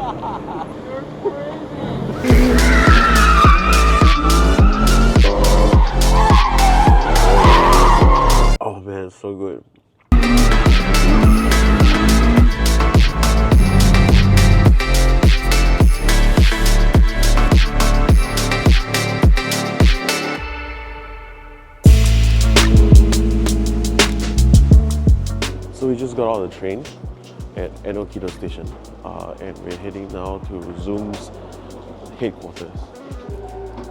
Oh man, it's so good. So we just got out of the train at Enokido station and we're heading now to Zoom's headquarters.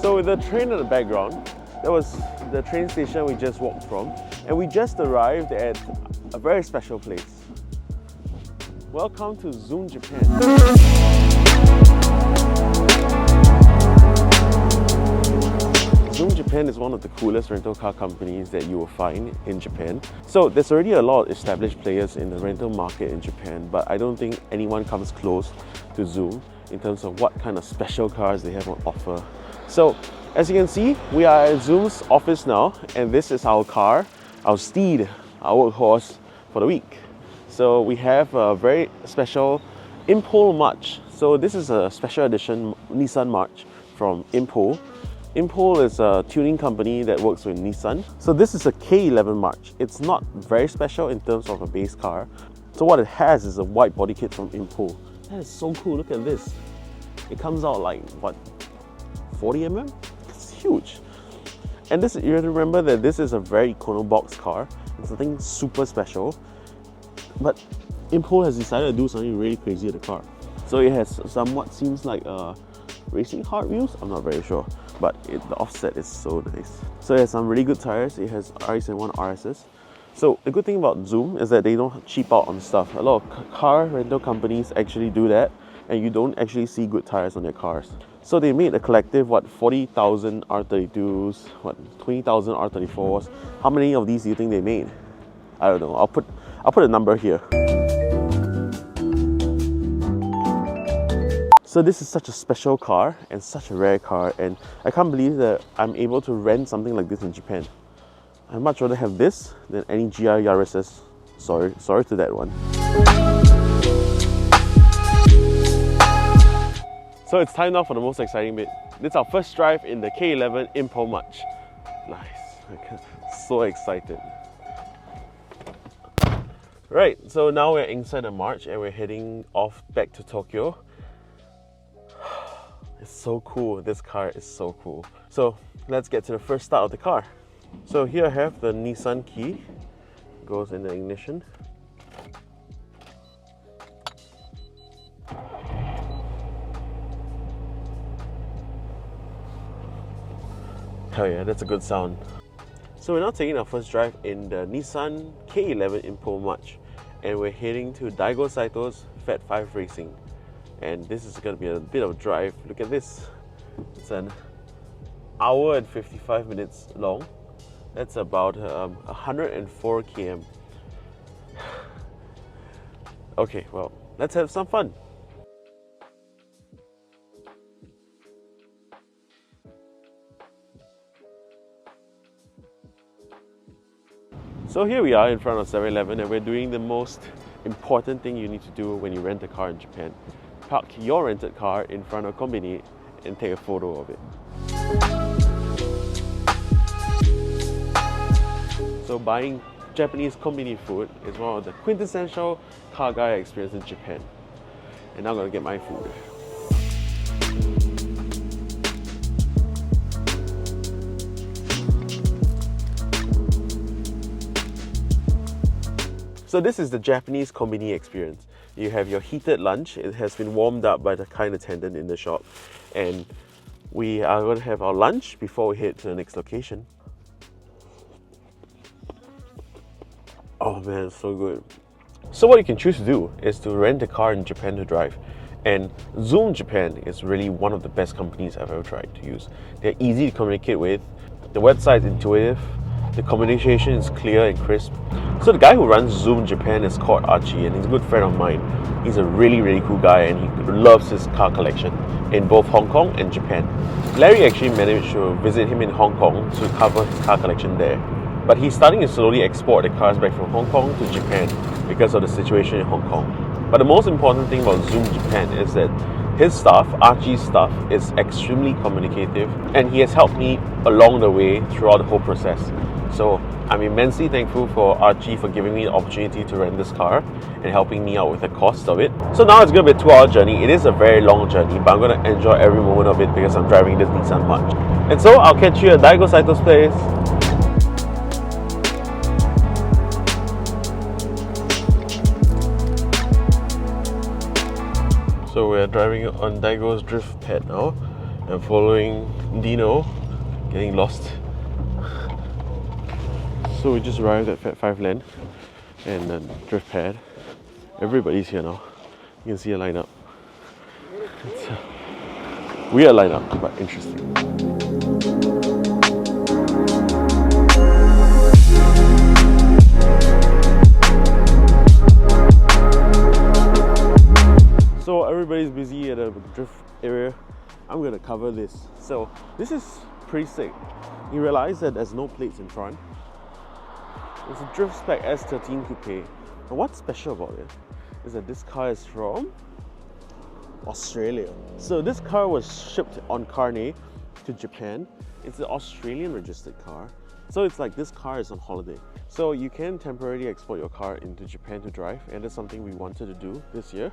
So with the train in the background, that was the train station we just walked from, and we just arrived at a very special place. Welcome to Zoom Japan. Zoom Japan is one of the coolest rental car companies that you will find in Japan. So there's already a lot of established players in the rental market in Japan, but I don't think anyone comes close to Zoom in terms of what kind of special cars they have on offer. So as you can see, we are at Zoom's office now, and this is our car, our steed, our workhorse for the week. So we have a very special Impol March. So this is a special edition Nissan March from Impol. Impol is a tuning company that works with Nissan. So this is a K11 March. It's not very special in terms of a base car. So what it has is a wide body kit from Impol. That is so cool, look at this. It comes out like, what, 40mm? It's huge. And this, you have to remember that this is a very Econo box car. It's nothing super special. But Impol has decided to do something really crazy with the car. So it has somewhat seems like racing hard wheels, I'm not very sure. But the offset is so nice. So it has some really good tires. It has RS1 RSs. So the good thing about Zoom is that they don't cheap out on stuff. A lot of car rental companies actually do that, and you don't actually see good tires on their cars. So they made a collective, 40,000 R32s, 20,000 R34s. How many of these do you think they made? I don't know. I'll put a number here. So this is such a special car and such a rare car, and I can't believe that I'm able to rent something like this in Japan. I'd much rather have this than any GR Yaris's. Sorry to that one. So it's time now for the most exciting bit. This is our first drive in the K11 Impol March. Nice, so excited. Right, so now we're inside the March and we're heading off back to Tokyo. It's so cool, this car is so cool. So let's get to the first start of the car. So here I have the Nissan key, goes in the ignition. Hell yeah, that's a good sound. So we're now taking our first drive in the Nissan K11 Impol March, and we're heading to Daigo Saito's Fat 5 Racing. And this is going to be a bit of a drive. Look at this. It's an hour and 55 minutes long. That's about 104 km. Okay, well, let's have some fun. So here we are in front of 7-Eleven, and we're doing the most important thing you need to do when you rent a car in Japan. Park your rented car in front of Comin and take a photo of it. So buying Japanese Comin food is one of the quintessential car guy experience in Japan. And now I'm gonna get my food. So this is the Japanese Comin experience. You have your heated lunch. It has been warmed up by the kind attendant in the shop. And we are going to have our lunch before we head to the next location. Oh man, it's so good. So what you can choose to do is to rent a car in Japan to drive. And Zoom Japan is really one of the best companies I've ever tried to use. They're easy to communicate with. The website is intuitive. The communication is clear and crisp. So the guy who runs Zoom Japan is called Archie, and he's a good friend of mine. He's a really cool guy, and he loves his car collection in both Hong Kong and Japan. Larry actually managed to visit him in Hong Kong to cover his car collection there. But he's starting to slowly export the cars back from Hong Kong to Japan because of the situation in Hong Kong. But the most important thing about Zoom Japan is that his staff, Archie's staff, is extremely communicative, and he has helped me along the way throughout the whole process. So I'm immensely thankful for Archie for giving me the opportunity to rent this car and helping me out with the cost of it. So now it's going to be a 2-hour journey. It is a very long journey, but I'm going to enjoy every moment of it because I'm driving this Nissan much. And so I'll catch you at Daigo Saito's place. So we're driving on Daigo's drift pad now and following Dino, getting lost. So we just arrived at Fat 5 Lane and then drift pad. Everybody's here now. You can see a lineup. It's a weird lineup, but interesting. So everybody's busy at a drift area. I'm gonna cover this. So this is pretty sick. You realize that there's no plates in front. It's a drift spec S13 coupe. And what's special about it is that this car is from Australia. So this car was shipped on Carne to Japan. It's an Australian registered car. So it's like this car is on holiday. So you can temporarily export your car into Japan to drive, and that's something we wanted to do this year.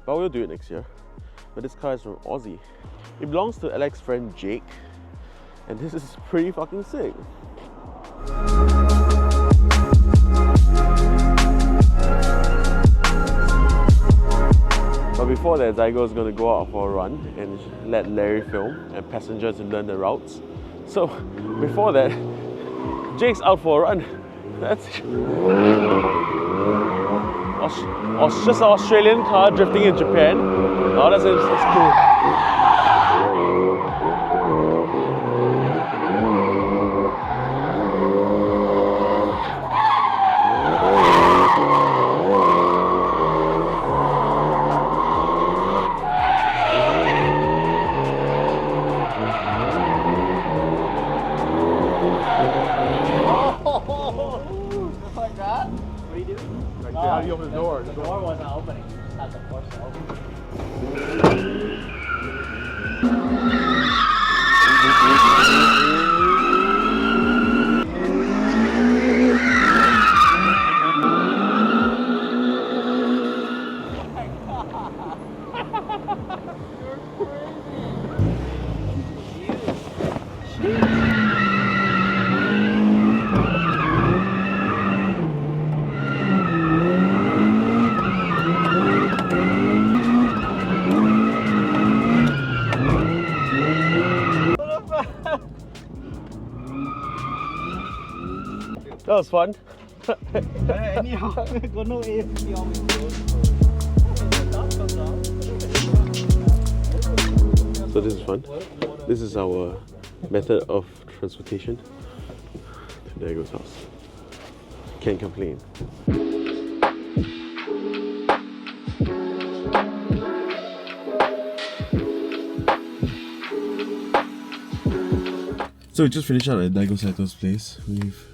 But we'll do it next year. But this car is from Aussie. It belongs to Alec's friend Jake. And this is pretty fucking sick. But before that, Daigo is going to go out for a run and let Larry film and passengers to learn the routes. So before that, Jake's out for a run. That's just an Australian car drifting in Japan. Oh, that's cool. Like that? What are you doing? How do you open the door? The door wasn't opening. You just had to force it open. That was fun. Anyhow, go no AFP on So this is fun. This is our method of transportation to Daigo's house. Can't complain. So we just finished out at Daigo Saito's place.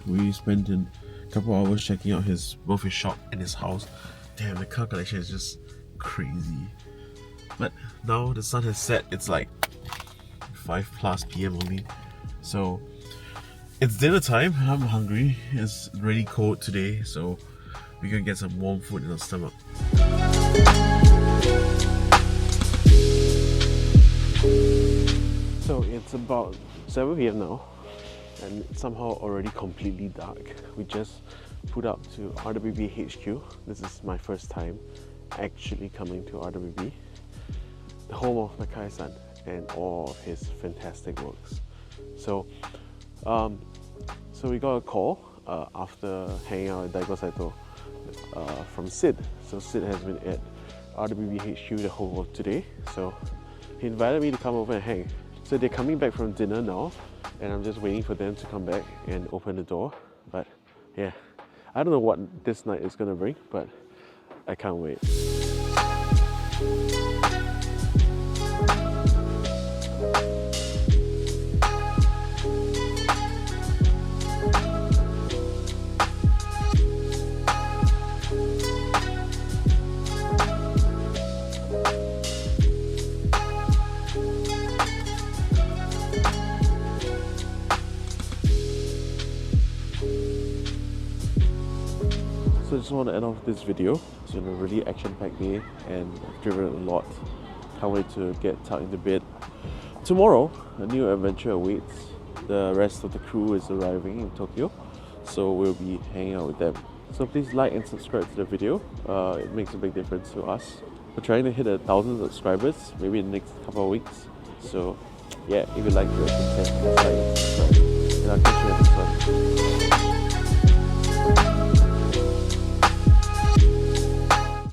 We spent a couple hours checking out both his shop and his house. Damn, the car collection is just crazy. But now the sun has set. It's like 5+ PM only. So it's dinner time. I'm hungry. It's really cold today, so we're gonna get some warm food in our stomach. So it's about 7 PM now, and it's somehow already completely dark. We just put up to RWB HQ. This is my first time actually coming to RWB, the home of Nakai-san and all of his fantastic works. So we got a call after hanging out at Daigo Saito from Sid. So Sid has been at RWB HQ the whole of today, so he invited me to come over and hang. So they're coming back from dinner now, and I'm just waiting for them to come back and open the door. But yeah, I don't know what this night is gonna bring, but I can't wait. So I just want to end off this video. It's been a really action-packed day and I've driven a lot. Can't wait to get tucked into bed. Tomorrow, a new adventure awaits. The rest of the crew is arriving in Tokyo, so we'll be hanging out with them. So please like and subscribe to the video. It makes a big difference to us. We're trying to hit 1,000 subscribers, maybe in the next couple of weeks. So yeah, if you like the content, please like and subscribe. And I'll catch you in the next one.